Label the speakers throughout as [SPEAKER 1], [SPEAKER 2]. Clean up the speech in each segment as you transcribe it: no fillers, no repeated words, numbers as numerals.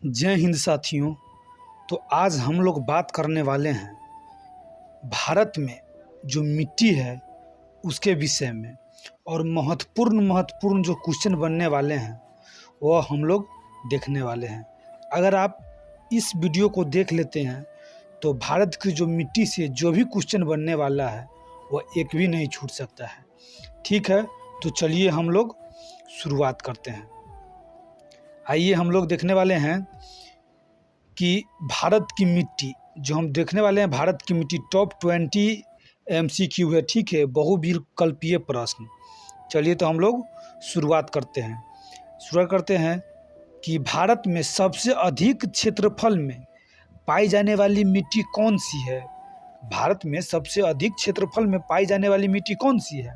[SPEAKER 1] जय हिंद साथियों। तो आज हम लोग बात करने वाले हैं भारत में जो मिट्टी है उसके विषय में, और महत्वपूर्ण जो क्वेश्चन बनने वाले हैं वो हम लोग देखने वाले हैं। अगर आप इस वीडियो को देख लेते हैं तो भारत की जो मिट्टी से जो भी क्वेश्चन बनने वाला है वो एक भी नहीं छूट सकता है। ठीक है, तो चलिए हम लोग शुरुआत करते हैं। आइए हम लोग देखने वाले हैं कि भारत की मिट्टी जो हम देखने वाले हैं, भारत की मिट्टी टॉप 20 MCQ है। ठीक है, बहुविकल्पीय प्रश्न। चलिए तो हम लोग शुरुआत करते हैं कि भारत में सबसे अधिक क्षेत्रफल में पाई जाने वाली मिट्टी कौन सी है। भारत में सबसे अधिक क्षेत्रफल में पाई जाने वाली मिट्टी कौन सी है?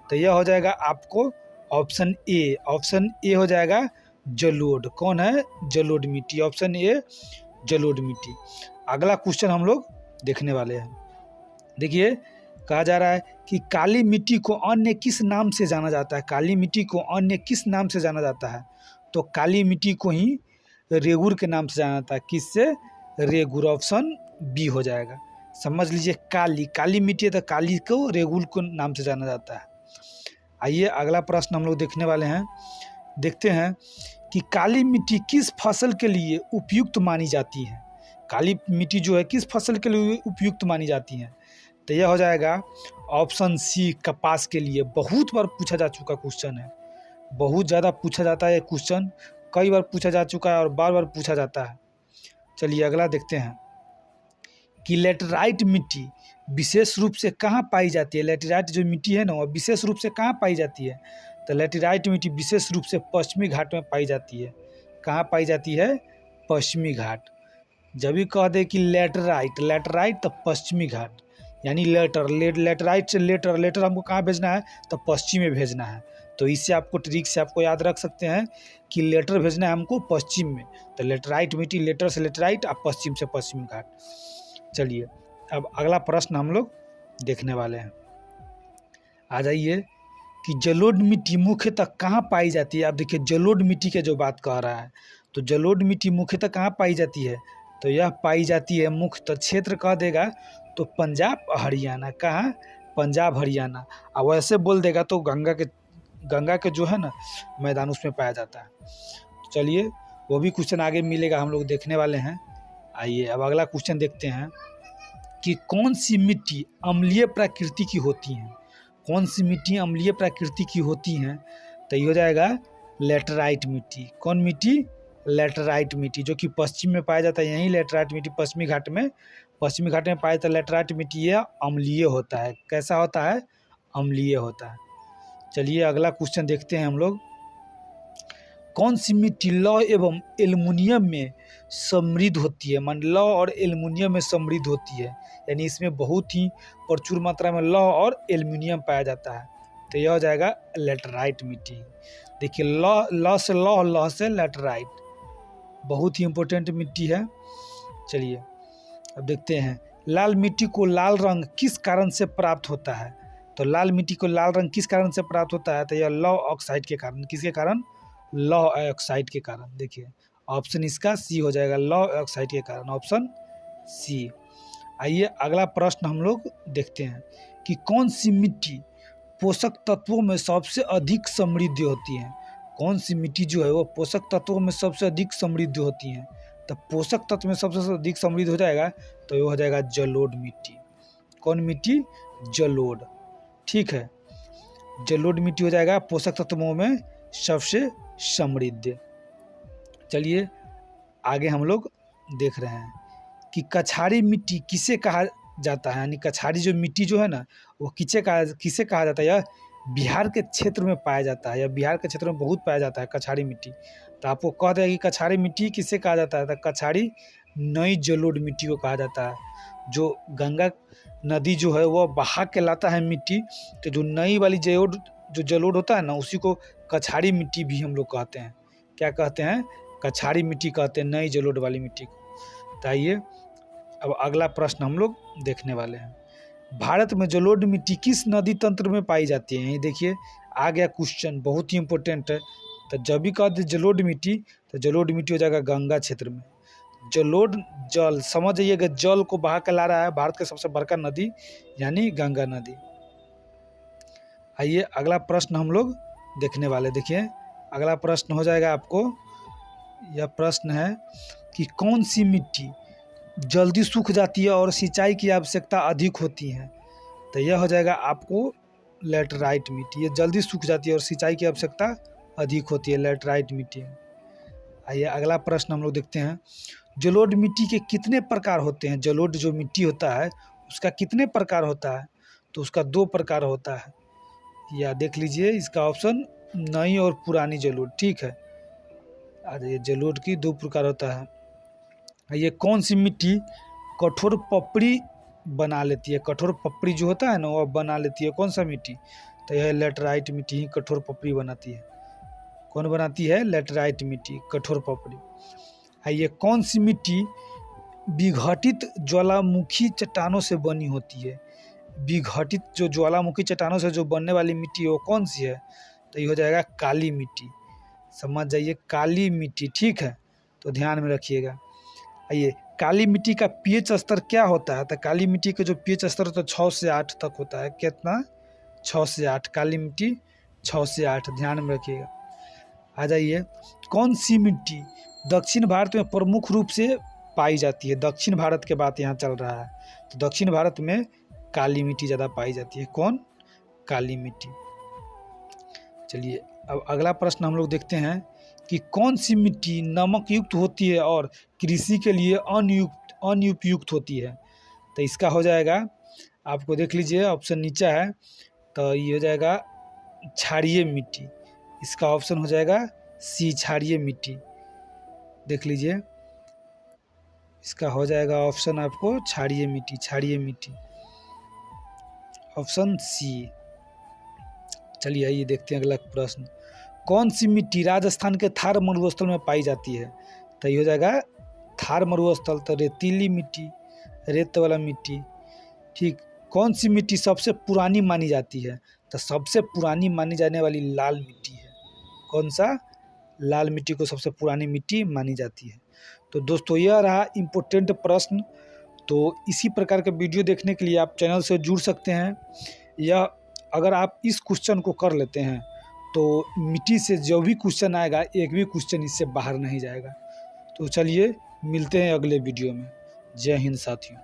[SPEAKER 1] तो यह हो जाएगा आपको ऑप्शन ए हो जाएगा जलोढ़। कौन है? जलोढ़ मिट्टी। ऑप्शन ए जलोढ़ मिट्टी। अगला क्वेश्चन हम लोग देखने वाले हैं। देखिए, कहा जा रहा है कि काली मिट्टी को अन्य किस नाम से जाना जाता है। काली मिट्टी को अन्य किस नाम से जाना जाता है? तो काली मिट्टी को ही रेगुर के नाम से जाना जाता है। किससे? रेगुर। ऑप्शन बी हो जाएगा। समझ लीजिए, काली मिट्टी है तो काली को रेगुर के नाम से जाना जाता है। आइए अगला प्रश्न हम लोग देखने वाले हैं। देखते हैं कि काली मिट्टी किस फसल के लिए उपयुक्त मानी जाती है। काली मिट्टी जो है किस फसल के लिए उपयुक्त मानी जाती है? तो यह हो जाएगा ऑप्शन सी, कपास के लिए। बहुत बार पूछा जा चुका क्वेश्चन है, बहुत ज़्यादा पूछा जाता है। ये क्वेश्चन कई बार पूछा जा चुका है और बार बार पूछा जाता है। चलिए अगला देखते हैं कि लेटराइट मिट्टी विशेष रूप से कहाँ पाई जाती है। लेटराइट जो मिट्टी है ना, वो विशेष रूप से कहाँ पाई जाती है? तो लेटराइट मिट्टी विशेष रूप से पश्चिमी घाट में पाई जाती है। कहाँ पाई जाती है? पश्चिमी घाट। जब भी कह दे कि लेटराइट तो पश्चिमी घाट, यानी लेटराइट से लेटर हमको कहाँ भेजना है? तो पश्चिम में भेजना है। तो इससे आपको ट्रिक से आपको याद रख सकते हैं कि लेटर भेजना है हमको पश्चिम में। तो लेटराइट मिट्टी, लेटर से लेटराइट और पश्चिम से पश्चिमी घाट। चलिए अब अगला प्रश्न हम लोग देखने वाले हैं। आ जाइए कि जलोढ़ मिट्टी मुख्यतः कहाँ पाई जाती है। आप देखिए, जलोढ़ मिट्टी के जो बात कह रहा है, तो जलोढ़ मिट्टी मुख्यतः कहाँ पाई जाती है? तो यह पाई जाती है मुख्यतः, क्षेत्र कह देगा तो पंजाब हरियाणा। कहाँ? पंजाब हरियाणा। और वैसे बोल देगा तो गंगा के जो है ना मैदान, उसमें पाया जाता है। तो चलिए वो भी क्वेश्चन आगे मिलेगा, हम लोग देखने वाले हैं। आइए अब अगला क्वेश्चन देखते हैं कि कौन सी मिट्टी अम्लीय प्रकृति की होती हैं। कौन सी मिट्टी अम्लीय प्रकृति की होती हैं? तो ये हो जाएगा लेटराइट मिट्टी। कौन मिट्टी? लेटराइट मिट्टी, जो कि पश्चिम में पाया जाता है। यही लेटराइट मिट्टी पश्चिमी घाट में पाया जाता है। लेटराइट मिट्टी ये अम्लीय होता है। कैसा होता है? अम्लीय होता है। चलिए अगला क्वेश्चन देखते हैं हम लोग। कौन सी मिट्टी लौह एवं एल्युमिनियम में समृद्ध होती है? मान लौह और एल्युमिनियम में समृद्ध होती है, यानी इसमें बहुत ही प्रचुर मात्रा में लौह और एल्युमिनियम पाया जाता है। तो यह हो जाएगा लेटराइट मिट्टी। देखिए, लौह से लेटराइट, बहुत ही इम्पोर्टेंट मिट्टी है। चलिए अब देखते हैं, लाल मिट्टी को लाल रंग किस कारण से प्राप्त होता है? तो लाल मिट्टी को लाल रंग किस कारण से प्राप्त होता है? तो यह लौह ऑक्साइड के कारण। किसके कारण? लौह ऑक्साइड के कारण। देखिए ऑप्शन इसका सी हो जाएगा, लौह ऑक्साइड के कारण। Option C. आइए अगला प्रश्न हम लोग देखते हैं कि कौन सी मिट्टी पोषक तत्वों में सबसे अधिक समृद्ध होती है। कौन सी मिट्टी जो है वो पोषक तत्वों में सबसे अधिक समृद्ध होती है? तो पोषक तत्व में सबसे अधिक समृद्ध हो जाएगा तो ये हो जाएगा जलोढ़ मिट्टी। कौन मिट्टी? जलोढ़। ठीक है, जलोढ़ मिट्टी हो जाएगा पोषक तत्वों में सबसे समृद्ध। चलिए आगे हम लोग देख रहे हैं कि कछारी मिट्टी किसे कहा जाता है। यानी कछारी जो मिट्टी जो है ना, वो किसे कहा जाता है? यह बिहार के क्षेत्र में पाया जाता है। यह बिहार के क्षेत्र में बहुत पाया जाता है कछारी मिट्टी। तो आपको कह दें कि कछारी मिट्टी किसे कहा जाता है? तो कछारी नई जलोढ़ मिट्टी को कहा जाता है। जो गंगा नदी जो है वो बहा के लाता है मिट्टी, तो जो नई वाली जो जलोढ़ होता है ना, उसी को कछारी मिट्टी भी हम लोग कहते हैं। क्या कहते हैं? कछारी मिट्टी कहते हैं, नई जलोढ़ वाली मिट्टी को। तो आइए अब अगला प्रश्न हम लोग देखने वाले हैं। भारत में जलोढ़ मिट्टी किस नदी तंत्र में पाई जाती है? ये देखिए आ गया क्वेश्चन, बहुत ही इम्पोर्टेंट है। तो जब भी कहा जलोढ़ मिट्टी, तो जलोढ़ मिट्टी हो जाएगा गंगा क्षेत्र में। जलोढ़ जल, समझ जाइएगा, जल को बहा के ला रहा है भारत का सबसे बड़का नदी यानी गंगा नदी। आइए अगला प्रश्न हम लोग देखने वाले। देखिए अगला प्रश्न हो जाएगा आपको, यह प्रश्न है कि कौन सी मिट्टी जल्दी सूख जाती है और सिंचाई की आवश्यकता अधिक होती है। तो यह हो जाएगा आपको लैटराइट मिट्टी। ये जल्दी सूख जाती है और सिंचाई की आवश्यकता अधिक होती है, लैटराइट मिट्टी। आइए अगला प्रश्न हम लोग देखते हैं, जलोढ़ मिट्टी के कितने प्रकार होते हैं। जलोढ़ जो मिट्टी होता है उसका कितने प्रकार होता है, तो उसका 2 प्रकार होता है। या देख लीजिए इसका ऑप्शन, नई और पुरानी जलोढ़। ठीक है, ये जलोढ़ की 2 प्रकार होता है। ये कौन सी मिट्टी कठोर पपड़ी बना लेती है। कठोर पपड़ी जो होता है ना वो बना लेती है, कौन सा मिट्टी, तो यह लैटराइट मिट्टी ही कठोर पपड़ी बनाती है। कौन बनाती है, लैटराइट मिट्टी कठोर पपड़ी। ये कौन सी मिट्टी विघटित ज्वालामुखी चट्टानों से बनी होती है। विघटित जो ज्वालामुखी चट्टानों से जो बनने वाली मिट्टी है वो कौन सी है, तो ये हो जाएगा काली मिट्टी। समझ जाइए, काली मिट्टी। ठीक है, तो ध्यान में रखिएगा। आइए काली मिट्टी का पीएच स्तर क्या होता है, तो काली मिट्टी का जो पीएच स्तर होता है 6 से 8 तक होता है। कितना, 6 से 8। काली मिट्टी 6 से 8, ध्यान में रखिएगा। आ जाइए, कौन सी मिट्टी दक्षिण भारत में प्रमुख रूप से पाई जाती है। दक्षिण भारत के बात यहाँ चल रहा है, तो दक्षिण भारत में काली मिट्टी ज़्यादा पाई जाती है। कौन, काली मिट्टी। चलिए अब अगला प्रश्न हम लोग देखते हैं कि कौन सी मिट्टी नमक युक्त होती है और कृषि के लिए अनुपयुक्त होती है। तो इसका हो जाएगा, आपको देख लीजिए ऑप्शन नीचे है, तो ये हो जाएगा क्षारीय मिट्टी। इसका ऑप्शन हो जाएगा सी, क्षारीय मिट्टी। देख लीजिए, इसका हो जाएगा ऑप्शन आपको क्षारीय मिट्टी, क्षारीय मिट्टी, ऑप्शन सी। चलिए आइए देखते हैं अगला प्रश्न, कौन सी मिट्टी राजस्थान के थार मरुस्थल में पाई जाती है। तो ये हो जाएगा थार मरुस्थल, तो रेतीली मिट्टी, रेत वाला मिट्टी। ठीक, कौन सी मिट्टी सबसे पुरानी मानी जाती है, तो सबसे पुरानी मानी जाने वाली लाल मिट्टी है। कौन सा, लाल मिट्टी को सबसे पुरानी मिट्टी मानी जाती है। तो दोस्तों यह रहा इम्पोर्टेंट प्रश्न। तो इसी प्रकार के वीडियो देखने के लिए आप चैनल से जुड़ सकते हैं, या अगर आप इस क्वेश्चन को कर लेते हैं तो मिट्टी से जो भी क्वेश्चन आएगा एक भी क्वेश्चन इससे बाहर नहीं जाएगा। तो चलिए मिलते हैं अगले वीडियो में। जय हिंद साथियों।